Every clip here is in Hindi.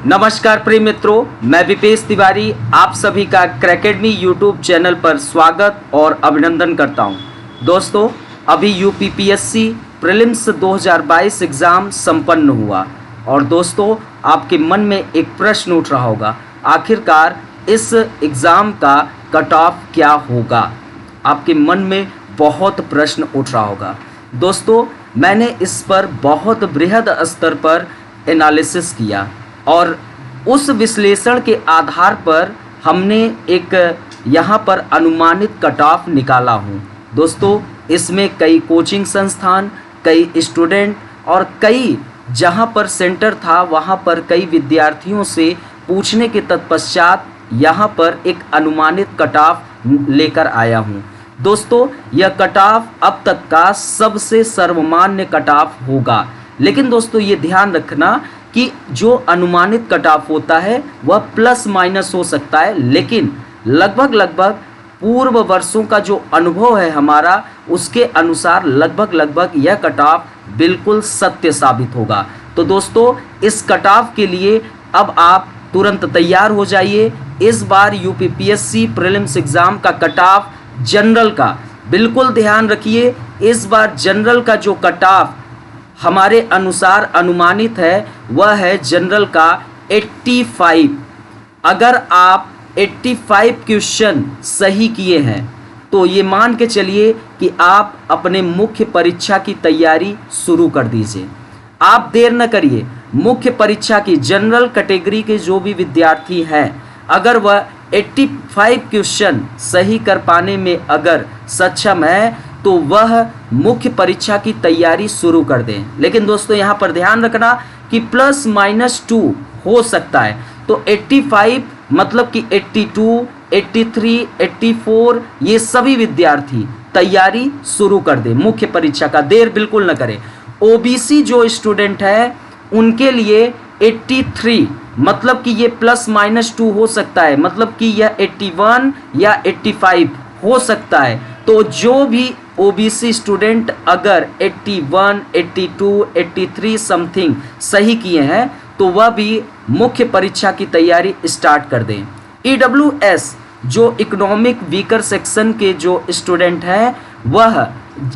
नमस्कार प्रिय मित्रों, मैं विपेश तिवारी आप सभी का क्रैकेडमी यूट्यूब चैनल पर स्वागत और अभिनंदन करता हूं। दोस्तों, अभी यूपीपीएससी प्रीलिम्स 2022 एग्ज़ाम संपन्न हुआ और दोस्तों आपके मन में एक प्रश्न उठ रहा होगा, आखिरकार इस एग्ज़ाम का कट ऑफ क्या होगा। आपके मन में बहुत प्रश्न उठ रहा होगा। दोस्तों, मैंने इस पर बहुत बृहद स्तर पर एनालिसिस किया और उस विश्लेषण के आधार पर हमने एक यहाँ पर अनुमानित कट ऑफ निकाला हूँ। दोस्तों, इसमें कई कोचिंग संस्थान, कई स्टूडेंट और कई जहाँ पर सेंटर था वहाँ पर कई विद्यार्थियों से पूछने के तत्पश्चात यहाँ पर एक अनुमानित कट ऑफ लेकर आया हूँ। दोस्तों, यह कट ऑफ अब तक का सबसे सर्वमान्य कट ऑफ होगा, लेकिन दोस्तों ये ध्यान रखना कि जो अनुमानित कट ऑफ होता है वह प्लस माइनस हो सकता है, लेकिन लगभग पूर्व वर्षों का जो अनुभव है हमारा उसके अनुसार लगभग यह कट ऑफ बिल्कुल सत्य साबित होगा। तो दोस्तों, इस कट ऑफ के लिए अब आप तुरंत तैयार हो जाइए। इस बार यूपीपीएससी प्रीलिम्स एग्ज़ाम का कट ऑफ जनरल का बिल्कुल ध्यान रखिए। इस बार जनरल का जो कट ऑफ हमारे अनुसार अनुमानित है वह है जनरल का 85। अगर आप 85 क्वेश्चन सही किए हैं तो ये मान के चलिए कि आप अपने मुख्य परीक्षा की तैयारी शुरू कर दीजिए। आप देर न करिए। मुख्य परीक्षा की जनरल कैटेगरी के जो भी विद्यार्थी हैं, अगर वह 85 क्वेश्चन सही कर पाने में अगर सक्षम है तो वह मुख्य परीक्षा की तैयारी शुरू कर दें। लेकिन दोस्तों यहाँ पर ध्यान रखना कि प्लस माइनस 2 हो सकता है। तो 85 मतलब कि 82, 83, 84 ये सभी विद्यार्थी तैयारी शुरू कर दें मुख्य परीक्षा का, देर बिल्कुल न करें। ओबीसी जो स्टूडेंट है उनके लिए 83 मतलब कि ये प्लस माइनस 2 हो सकता है, मतलब कि यह 81 या 85 हो सकता है। तो जो भी ओबीसी स्टूडेंट अगर 81, 82, 83 समथिंग सही किए हैं तो वह भी मुख्य परीक्षा की तैयारी स्टार्ट कर दें। ईडब्ल्यूएस जो इकोनॉमिक वीकर सेक्शन के जो स्टूडेंट हैं वह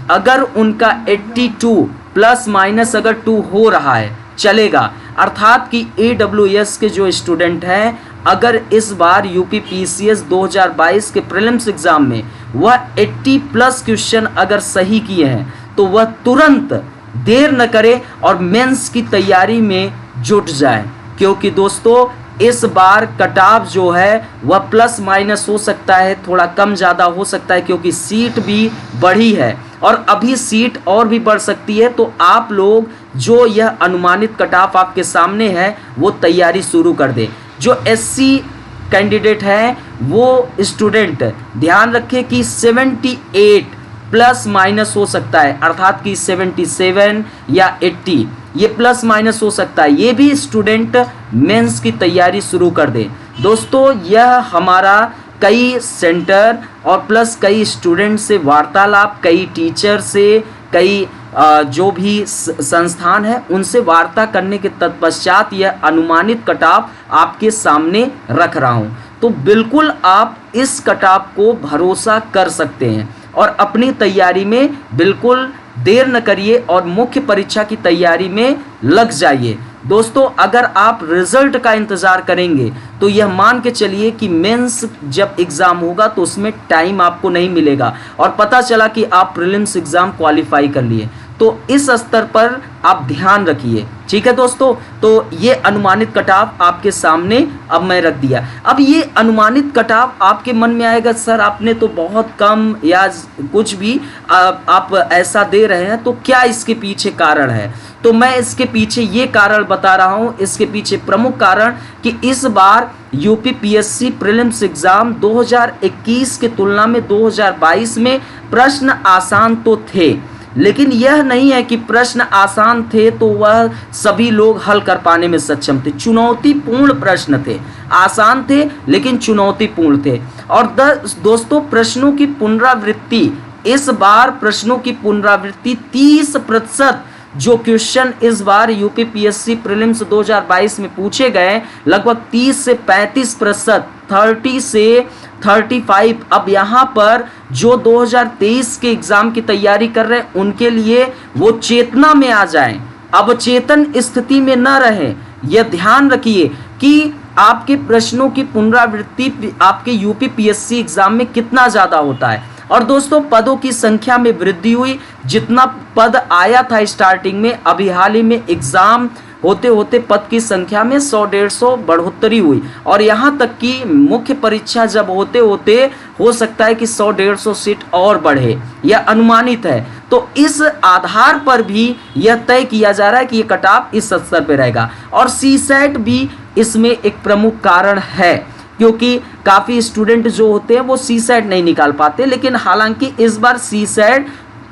अगर उनका 82 प्लस माइनस अगर 2 हो रहा है चलेगा, अर्थात कि ईडब्ल्यूएस के जो स्टूडेंट हैं अगर इस बार यूपीपीसीएस 2022 के प्रीलिम्स एग्जाम में वह 80 प्लस क्वेश्चन अगर सही किए हैं तो वह तुरंत देर न करे और मेंस की तैयारी में जुट जाए, क्योंकि दोस्तों इस बार कट ऑफ जो है वह प्लस माइनस हो सकता है, थोड़ा कम ज़्यादा हो सकता है, क्योंकि सीट भी बढ़ी है और अभी सीट और भी बढ़ सकती है। तो आप लोग जो यह अनुमानित कट ऑफ आपके सामने है वो तैयारी शुरू कर दें। जो एससी कैंडिडेट हैं वो स्टूडेंट ध्यान रखें कि 78 प्लस माइनस हो सकता है, अर्थात कि 77 या 80 ये प्लस माइनस हो सकता है। ये भी स्टूडेंट मेंस की तैयारी शुरू कर दें। दोस्तों, यह हमारा कई सेंटर और प्लस कई स्टूडेंट से वार्तालाप, कई टीचर से, कई जो भी संस्थान है उनसे वार्ता करने के तत्पश्चात यह अनुमानित कट ऑफ आपके सामने रख रहा हूं। तो बिल्कुल आप इस कट ऑफ को भरोसा कर सकते हैं और अपनी तैयारी में बिल्कुल देर न करिए और मुख्य परीक्षा की तैयारी में लग जाइए। दोस्तों, अगर आप रिजल्ट का इंतज़ार करेंगे तो यह मान के चलिए कि मेंस जब एग्ज़ाम होगा तो उसमें टाइम आपको नहीं मिलेगा और पता चला कि आप प्रीलिम्स एग्ज़ाम क्वालिफाई कर लिए। तो इस स्तर पर आप ध्यान रखिए, ठीक है दोस्तों। तो ये अनुमानित कट ऑफ आपके सामने अब मैं रख दिया। अब ये अनुमानित कट ऑफ आपके मन में आएगा, सर आपने तो बहुत कम या कुछ भी आप ऐसा दे रहे हैं, तो क्या इसके पीछे कारण है? तो मैं इसके पीछे ये कारण बता रहा हूँ। इसके पीछे प्रमुख कारण कि इस बार यूपीपीएससी प्रीलिम्स एग्ज़ाम 2021 की तुलना में 2022 में प्रश्न आसान तो थे, लेकिन यह नहीं है कि प्रश्न आसान थे तो वह सभी लोग हल कर पाने में सक्षम थे। चुनौतीपूर्ण प्रश्न थे, आसान थे लेकिन चुनौतीपूर्ण थे। और दोस्तों, प्रश्नों की पुनरावृत्ति, इस बार प्रश्नों की पुनरावृत्ति 30% जो क्वेश्चन इस बार यूपीपीएससी प्रीलिम्स 2022 में पूछे गए, लगभग 30 से 35%, 30 से 35। अब यहाँ पर जो 2023 के एग्जाम की तैयारी कर रहे हैं उनके लिए वो चेतना में आ जाएं, अवचेतन स्थिति में न रहे। यह ध्यान रखिए कि आपके प्रश्नों की पुनरावृत्ति आपके यूपीपीएससी एग्जाम में कितना ज्यादा होता है। और दोस्तों, पदों की संख्या में वृद्धि हुई, जितना पद आया था स्टार्टिंग में, अभी हाल ही में एग्जाम होते होते पद की संख्या में 100-150 बढ़ोतरी हुई, और यहाँ तक कि मुख्य परीक्षा जब होते होते हो सकता है कि 100-150 सीट और बढ़े, यह अनुमानित है। तो इस आधार पर भी यह तय किया जा रहा है कि ये कट ऑफ इस स्तर पे रहेगा। और सीसेट भी इसमें एक प्रमुख कारण है, क्योंकि काफ़ी स्टूडेंट जो होते हैं वो सीसेट नहीं निकाल पाते, लेकिन हालांकि इस बार सीसेट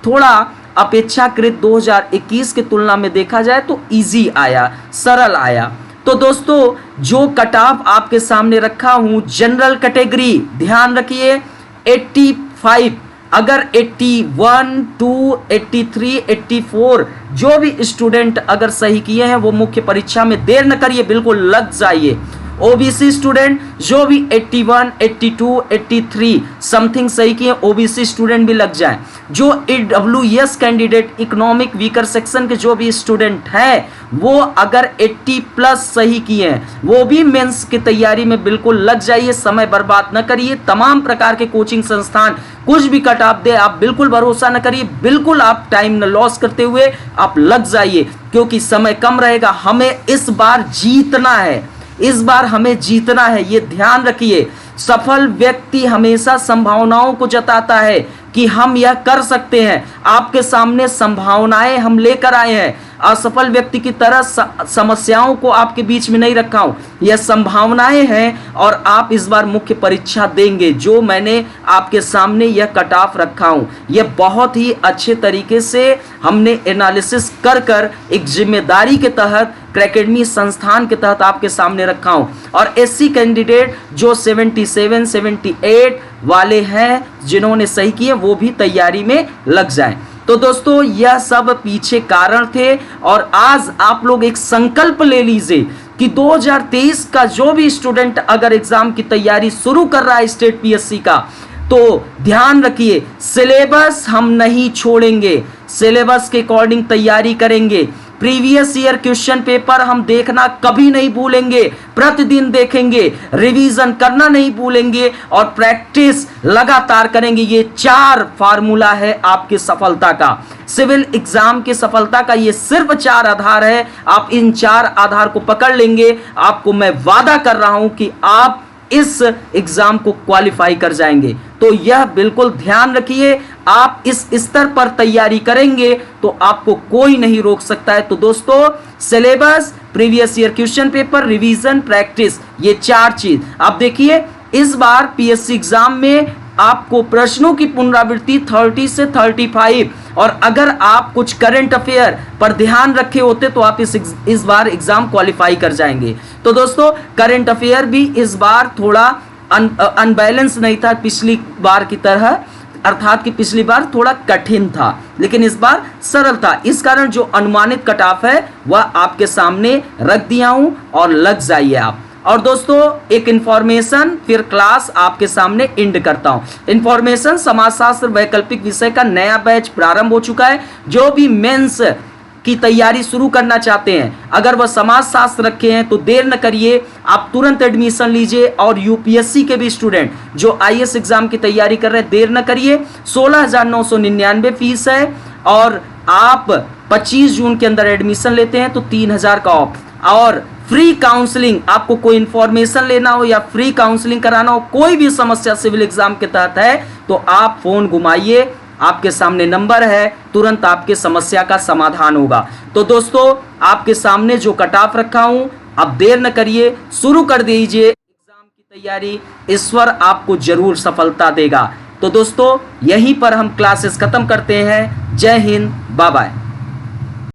थोड़ा अपेक्षाकृत 2021 की तुलना में देखा जाए तो इजी आया, सरल आया। तो दोस्तों, जो कट ऑफ आपके सामने रखा हूं जनरल कैटेगरी, ध्यान रखिए 85, अगर 81, 2, 83, 84 जो भी स्टूडेंट अगर सही किए हैं वो मुख्य परीक्षा में देर न करिए, बिल्कुल लग जाइए। ओबीसी स्टूडेंट जो भी 81, 82, 83 समथिंग सही किए, ओबीसी स्टूडेंट भी लग जाएं। जो EWS candidate, economic weaker section के जो भी स्टूडेंट हैं वो अगर 80 प्लस सही किए हैं वो भी मेंस की तैयारी में बिल्कुल लग जाइए, समय बर्बाद न करिए। तमाम प्रकार के कोचिंग संस्थान कुछ भी कट ऑफ दे, आप बिल्कुल भरोसा न करिए, बिल्कुल आप टाइम न लॉस करते हुए आप लग जाइए, क्योंकि समय कम रहेगा। हमें इस बार जीतना है, इस बार हमें जीतना है, ये ध्यान रखिए। सफल व्यक्ति हमेशा संभावनाओं को जताता है कि हम यह कर सकते हैं। आपके सामने संभावनाएं हम लेकर आए हैं, असफल व्यक्ति की तरह समस्याओं को आपके बीच में नहीं रखा हूं, यह संभावनाएं हैं और आप इस बार मुख्य परीक्षा देंगे। जो मैंने आपके सामने यह कट ऑफ रखा हूं, यह बहुत ही अच्छे तरीके से हमने एनालिसिस कर कर एक जिम्मेदारी के तहत क्रैकेडमी संस्थान के तहत आपके सामने रखा हूं। और एससी कैंडिडेट जो 77, 78 वाले हैं जिन्होंने सही किए, वो भी तैयारी में लग जाएं। तो दोस्तों, यह सब पीछे कारण थे, और आज आप लोग एक संकल्प ले लीजिए कि 2023 का जो भी स्टूडेंट अगर एग्जाम की तैयारी शुरू कर रहा है स्टेट पीएससी का, तो ध्यान रखिए सिलेबस हम नहीं छोड़ेंगे, सिलेबस के अकॉर्डिंग तैयारी करेंगे। प्रीवियस ईयर क्वेश्चन पेपर हम देखना कभी नहीं भूलेंगे, प्रतिदिन देखेंगे, रिवीजन करना नहीं भूलेंगे और प्रैक्टिस लगातार करेंगे। ये 4 फार्मूला है आपकी सफलता का, सिविल एग्जाम की सफलता का ये सिर्फ 4 आधार है। आप इन 4 आधार को पकड़ लेंगे, आपको मैं वादा कर रहा हूं कि आप इस एग्जाम को क्वालिफाई कर जाएंगे। तो यह बिल्कुल ध्यान रखिए, आप इस स्तर पर तैयारी करेंगे तो आपको कोई नहीं रोक सकता है। तो दोस्तों, syllabus, previous year question paper, revision, practice, ये 4 चीज आप देखिए। इस बार पीएससी एग्जाम में आपको प्रश्नों की पुनरावृत्ति 30 से 35, और अगर आप कुछ करंट अफेयर पर ध्यान रखे होते तो आप इस बार एग्जाम क्वालिफाई कर जाएंगे। तो दोस्तों, करंट अफेयर भी इस बार थोड़ा अनबैलेंस नहीं था पिछली बार की तरह, अर्थात कि पिछली बार थोड़ा कठिन था, लेकिन इस बार सरल था। इस कारण जो अनुमानित कट ऑफ है वह आपके सामने रख दिया हूं, और लग जाइए आप। और दोस्तों, एक इंफॉर्मेशन, फिर क्लास आपके सामने एंड करता हूं। इंफॉर्मेशन, समाजशास्त्र वैकल्पिक विषय का नया बैच प्रारंभ हो चुका है। जो भी मेंस की तैयारी शुरू करना चाहते हैं, अगर वह समाजशास्त्र रखे हैं तो देर न करिए, आप तुरंत एडमिशन लीजिए। और यूपीएससी के भी स्टूडेंट जो आईएएस एग्जाम की तैयारी कर रहे हैं, देर न करिए। 16,999 फीस है, और आप 25 जून के अंदर एडमिशन लेते हैं तो 3,000 का ऑफ। और फ्री काउंसलिंग, आपको कोई इंफॉर्मेशन लेना हो या फ्री काउंसलिंग कराना हो, कोई भी समस्या सिविल एग्जाम के तहत है तो आप फोन घुमाइए, आपके सामने नंबर है, तुरंत आपके समस्या का समाधान होगा। तो दोस्तों, आपके सामने जो कट ऑफ रखा हूं, अब देर न करिए, शुरू कर दीजिए एग्जाम की तैयारी। ईश्वर आपको जरूर सफलता देगा। तो दोस्तों, यहीं पर हम क्लासेस खत्म करते हैं। जय हिंद, बाय बाय।